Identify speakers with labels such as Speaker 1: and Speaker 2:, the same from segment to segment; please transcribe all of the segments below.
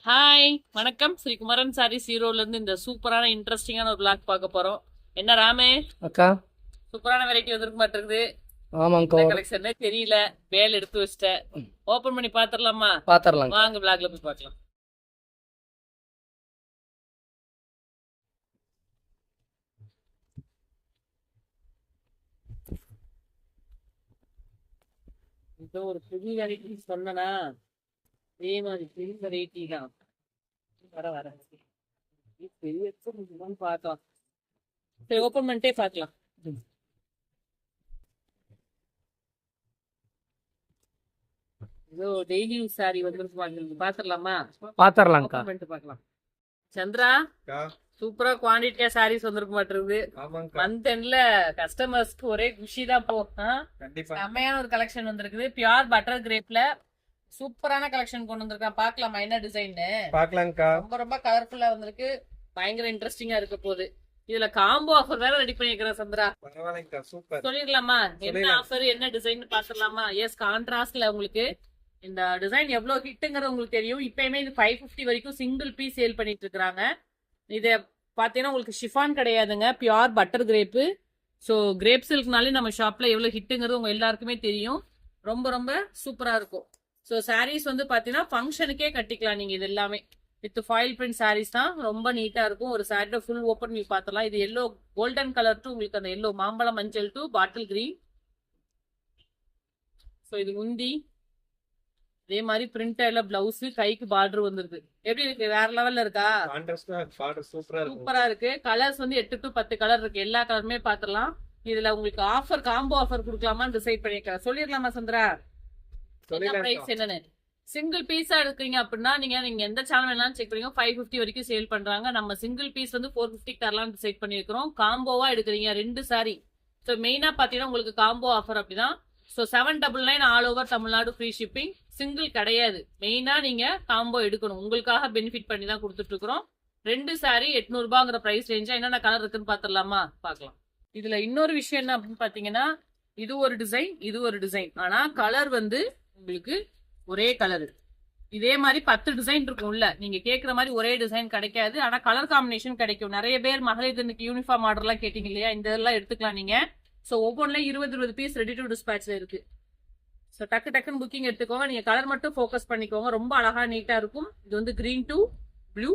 Speaker 1: Hi வணக்கம். ஸ்ரீ குமரன் சாரீஸ் ஈரோட்ல இருந்து இந்த சூப்பரான இன்ட்ரெஸ்டிங்கான ஒரு பிளாக் பார்க்க போறோம். என்ன ராமே
Speaker 2: அக்கா
Speaker 1: சூப்பரான வெரைட்டி வந்திருக்க மாட்டிருக்குது.
Speaker 2: ஆமாங்கக்கா
Speaker 1: என்ன கலெக்ஷன் தெரியல, வேல் எடுத்து வச்சிட்டேன். ஓபன் பண்ணி பாத்துடலாமா?
Speaker 2: பாத்திரலாம்.
Speaker 1: வாங்க பிளாக்ல போய் பார்க்கலாம். இது ஒரு புது வெரைட்டி சொன்னா அதே மாதிரி புது வெரைட்டி தான். வர வர பெரிய பார்க்கலாம். சரி ஓபன் பண்ணிட்டே பார்க்கலாம். இதோ டெய்லி யூஸ் சாரி வந்து பாத்துடலாமா?
Speaker 2: பாத்திரலாம்க்கா.
Speaker 1: ஓபன் பண்ணிட்டு பார்க்கலாம். சந்திரா சூப்பரா குவான்டிட்டியா சாரீஸ் வந்திருக்க மாட்டிருக்குது. மந்த் எண்ட்ல கஸ்டமர்ஸ்க்கு ஒரே குஷி தான் போ. செம்மையான ஒரு கலெக்ஷன் வந்திருக்குது. பியூர் பட்டர் கிரேப்ல சூப்பரான கலெக்ஷன் கொண்டு வந்திருக்கான். பாக்கலாமா என்ன டிசைன்?
Speaker 2: பாக்கலாம்க்கா.
Speaker 1: ரொம்ப ரொம்ப கலர்ஃபுல்லா வந்திருக்கு. பயங்கர இன்ட்ரெஸ்டிங்கா இருக்க போகுது. இதுல காம்போ ஆஃபர் வேற ரெடி பண்ணிருக்கிறேன் சந்திரா.
Speaker 2: சூப்பர்.
Speaker 1: சொல்லிடலாமா என்ன ஆஃபர் என்ன டிசைன் பாத்துடலாமா? எஸ், கான்ட்ராஸ்ட்ல உங்களுக்கு இந்த டிசைன் எவ்வளவு ஹிட்டுங்கிறது உங்களுக்கு தெரியும். இப்பயுமே இது 550 வரைக்கும் சிங்கிள் பீஸ் சேல் பண்ணிட்டு இருக்காங்க. இதை பார்த்தீங்கன்னா உங்களுக்கு ஷிஃபான் கிடையாதுங்க, pure butter crepe. So crepe சில்க்னாலே நம்ம ஷாப்ல எவ்வளவு ஹிட்டுங்கிறது உங்க எல்லாருக்குமே தெரியும். ரொம்ப ரொம்ப சூப்பரா இருக்கும். ஸோ சாரீஸ் வந்து பார்த்தீங்கன்னா ஃபங்க்ஷனுக்கே கட்டிக்கலாம் நீங்க. இது எல்லாமே வித் ஃபாயில் பிரிண்ட் சாரீஸ் தான். ரொம்ப நீட்டா இருக்கும். ஒரு சாரியோட ஃபுல் ஓப்பன் பண்ணி பார்த்தலாம். இது எல்லோ கோல்டன் கலர் டு உங்களுக்கு அந்த எல்லோ மாம்பழம் மஞ்சள் டு பாட்டில் கிரீன். ஸோ இது முந்தி அதே மாதிரி பிரிண்டர்ல பிளவுஸ், கைக்கு பார்டர் வந்துருக்கு. எப்படி இருக்கு? வேற லெவல்ல இருக்கா? சூப்பரா இருக்கு. கலர்ஸ் வந்து 8 to 10 கலர் இருக்கு. எல்லா கலருமே பாத்துடலாம். இதுல உங்களுக்கு ஆஃபர் காம்போ ஆஃபர் கொடுக்கலாமான்னு டிசைட் பண்ணிருக்கேன். சொல்லிடலாமா சந்திரா? பிரைஸ் என்னன்னு? சிங்கிள் பீஸா எடுக்கிறீங்க அப்படின்னா நீங்க எந்த சேனல் வேணாலும் செக் பண்ணீங்க. 550 வரைக்கும் சேல் பண்றாங்க. நம்ம சிங்கிள் பீஸ் வந்து 450 தரலாம்னு டிசைட் பண்ணிருக்கிறோம். காம்போவா எடுக்கிறீங்க 2 சாரி. ஸோ மெயினா பாத்தீங்கன்னா உங்களுக்கு காம்போ ஆஃபர் அப்படிதான். So 799 all over Tamil Nadu free shipping. Single கிடையாது. மெயினா நீங்க காம்போ எடுக்கணும். உங்களுக்காக பெனிஃபிட் பண்ணி தான் கொடுத்துட்டு இருக்கிறோம். 2 சாரி 800 ரூபாங்கிற பிரைஸ் ரேஞ்சா என்னென்ன கலர் இருக்குன்னு பாத்துடலாமா? பார்க்கலாம். இதுல இன்னொரு விஷயம் என்ன அப்படின்னு பாத்தீங்கன்னா, இது ஒரு டிசைன், இது ஒரு டிசைன். ஆனா கலர் வந்து உங்களுக்கு ஒரே கலர். இதே மாதிரி 10 டிசைன் இருக்கும் உள்ள. நீங்க கேட்குற மாதிரி ஒரே டிசைன் கிடைக்காது. ஆனா கலர் காம்பினேஷன் கிடைக்கும். நிறைய பேர் மகளிர் தினத்துக்கு யூனிஃபார்ம் ஆர்டர் எல்லாம் கேட்டீங்க இல்லையா? இந்த இதெல்லாம் எடுத்துக்கலாம் நீங்க. ஸோ ஒவ்வொன்றுல 20 பீஸ் ரெடி டு டிஸ்பேச்ல இருக்கு. ஸோ டக்குன்னு புக்கிங் எடுத்துக்கோங்க. நீங்க கலர் மட்டும் ஃபோக்கஸ் பண்ணிக்கோங்க. ரொம்ப அழகா நீட்டா இருக்கும். இது வந்து கிரீன் டு ப்ளூ.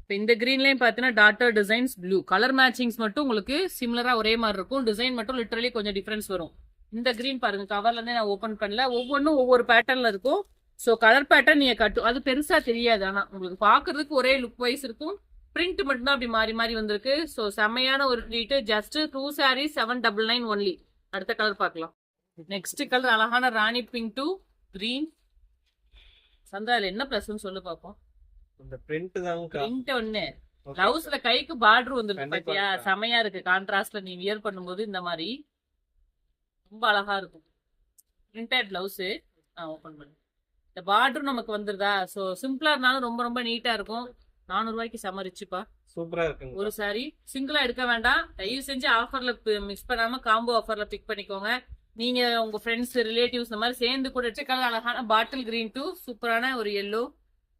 Speaker 1: இப்போ இந்த கிரீன்லயும் பார்த்தீங்கன்னா daughter designs blue. Colour matchings மட்டும் உங்களுக்கு சிமிலரா ஒரே மாதிரி இருக்கும். டிசைன் மட்டும் லிட்டரலி கொஞ்சம் டிஃபரன்ஸ் வரும். இந்த கிரீன் பாருங்க, கவர்ல இருந்தே நான் ஓப்பன் பண்ணல. ஒவ்வொன்றும் ஒவ்வொரு பேட்டர்ன்ல இருக்கும். ஸோ கலர் பேட்டர்ன் நீங்க கட்டும் அது பெருசா தெரியாது. ஆனா உங்களுக்கு பாக்குறதுக்கு ஒரே லுக் வைஸ் இருக்கும். பிரிண்ட் மட்டும் தான் அப்படி மாறி மாறி வந்திருக்கு. ஸோ செம்மையான ஒரு ட்ரீட். Just 2 sarees 799 only. அடுத்த கலர் பார்க்கலாம். நெக்ஸ்ட் கலர் அழகான ராணி பிங்க் டு கிரீன். சந்தால என்ன பிளஸ்ன்னு சொல்லு பாப்போம்.
Speaker 2: இந்த பிரிண்ட் தான்
Speaker 1: பிரிண்ட் ஒண்ணு. பிளவுஸ்ல கைக்கு பார்டர் வந்துருக்கு பாத்தியா? செமையா இருக்கு. கான்ட்ராஸ்ட்ல நீ வியர் பண்ணும்போது இந்த மாதிரி ரொம்ப அழகா இருக்கும். பிரிண்டட் பிளவுஸ் ஓபன் பண்ணு. இந்த பார்டர் நமக்கு வந்துருதா? ஸோ சிம்பிளா இருந்தாலும் ரொம்ப ரொம்ப நீட்டா இருக்கும். 400 ரூபாய்க்கு சமரிச்சுப்பா.
Speaker 2: சூப்பரா இருக்கு.
Speaker 1: ஒரு சாரி சிங்கிளா எடுக்க வேண்டாம். தயவு செஞ்சு ஆஃபர்ல மிஸ் பண்ணாம காம்போ ஆஃபர்ல பிக் பண்ணிக்கோங்க. நீங்க உங்க ஃப்ரெண்ட்ஸ் ரிலேட்டிவ்ஸ் இந்த மாதிரி சேர்ந்து கூட கலர் அழகான பாட்டில் கிரீன் டு சூப்பரான ஒரு எல்லோ.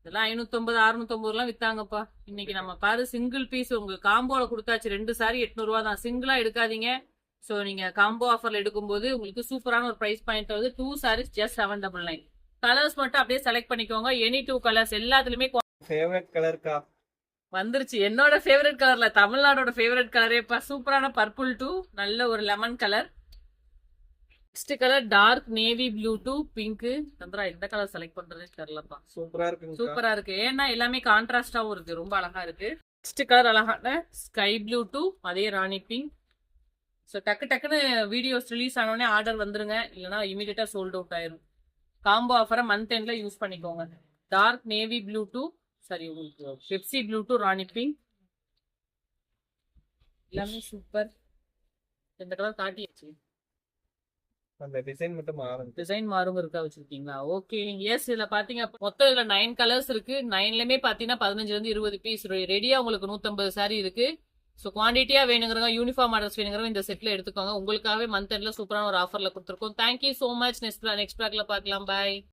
Speaker 1: இதெல்லாம் 550 650 எல்லாம் வித்தாங்கப்பா. இன்னைக்கு நம்ம பாரு சிங்கிள் பீஸ் உங்களுக்கு காம்போல கொடுத்தாச்சு. 2 சாரி 800 ரூபா தான். சிங்கிளா எடுக்காதீங்க. ஸோ நீங்க காம்போ ஆஃபர்ல எடுக்கும்போது உங்களுக்கு சூப்பரான ஒரு பிரைஸ் பாயிண்ட் வந்து 2 sarees just 799. கலர்ஸ் மட்டும் அப்படியே செலக்ட் பண்ணிக்கோங்க. எனி 2 கலர்ஸ் எல்லாத்துலயுமே
Speaker 2: ஃபேவரட் கலர்க்கா
Speaker 1: வந்துருச்சு. என்னோட ஃபேவரட் கலர்ல தமிழ்நாடோட ஃபேவரட் கலரேப்பா. சூப்பரான பர்பிள் டு நல்ல ஒரு lemon colour. Next colour dark navy blue to pink. Chandra எந்த கலர் செலக்ட் பண்றதுன்னு தெரியலப்பா.
Speaker 2: சூப்பரா இருக்கு.
Speaker 1: சூப்பரா இருக்கு. ஏன்னா எல்லாமே கான்ட்ராஸ்டாவும் இருக்கு. ரொம்ப அழகா இருக்கு. நெக்ஸ்ட் கலர் அழகான ஸ்கை ப்ளூ டு அதே ராணி பிங்க். ஸோ டக்குன்னு வீடியோஸ் ரிலீஸ் ஆனோடனே ஆர்டர் வந்துருங்க. இல்லைன்னா இமீடியட்டா சோல்ட் அவுட் ஆயிரும். காம்போ ஆஃபரை மந்த் எண்ட்ல யூஸ் பண்ணிக்கோங்க. டார்க் நேவி ப்ளூ டு சரி உங்களுக்கு Pepsi blue to Rani pink. எல்லாமே சூப்பர். இந்த கலர் காட்டியாச்சு.
Speaker 2: அந்த டிசைன் மட்டும் மாறும்.
Speaker 1: டிசைன் மாறுங்க இருக்கா வச்சிருக்கீங்களா? ஓகே. எஸ், இதுல பாத்தீங்க மொத்தம் இதுல 9 கலர்ஸ் இருக்கு. 9லயுமே பாத்தீங்கன்னா 15 இருந்து 20 பீஸ் ரெடியா உங்களுக்கு 150 சாரி இருக்கு. ஸோ குவான்டிட்டியா வேணுங்கிறவங்க யூனிஃபார்ம் ஆர்டர்ஸ் வேணுங்கிறவங்க இந்த செட்ல எடுத்துக்கோங்க. உங்களுக்காகவே மந்த் எண்ட்ல சூப்பரான ஒரு ஆஃபர்ல கொடுத்துருக்கோம். Thank you so much. நெக்ஸ்ட் பிளாக்ல பார்க்கலாம். பாய்.